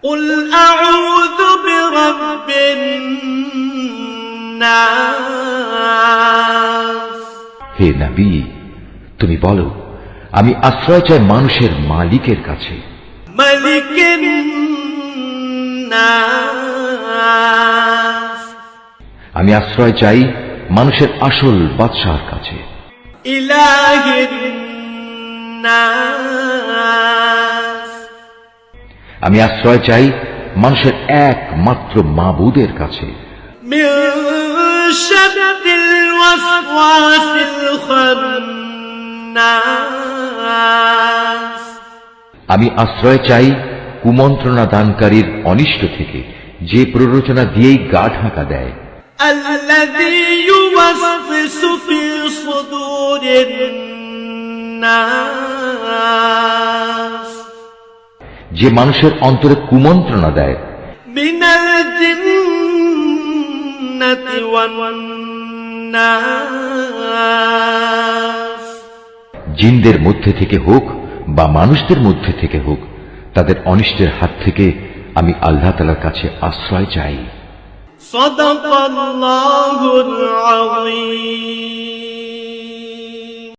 قل أعوذ برب الناس হে নবী, তুমি বলো, আমি আশ্রয় চাই মানুষের মালিকের কাছে, ملك الناس আমি আশ্রয় চাই মানুষের আসল বাদশাহর কাছে, إله الناس আমি আশ্রয় চাই মানুষের একমাত্র মাবুদের কাছে, من شر الوسواس الخناس আমি আশ্রয় চাই কুমন্ত্রণা দানকারীর অনিষ্ট থেকে, যে প্ররোচনা দিয়েই গা ঢাকা দেয়, الذي يوسوس في صدور الناس যে মানুষের অন্তরে কুমন্ত্রণা দেয়, من الجنة والناس জিনদের মধ্যে থেকে হোক বা মানুষদের মধ্যে থেকে হোক, তাদের অনিষ্টের হাত থেকে আমি আল্লাহ তাআলার কাছে আশ্রয় চাই। صدق الله العظيم।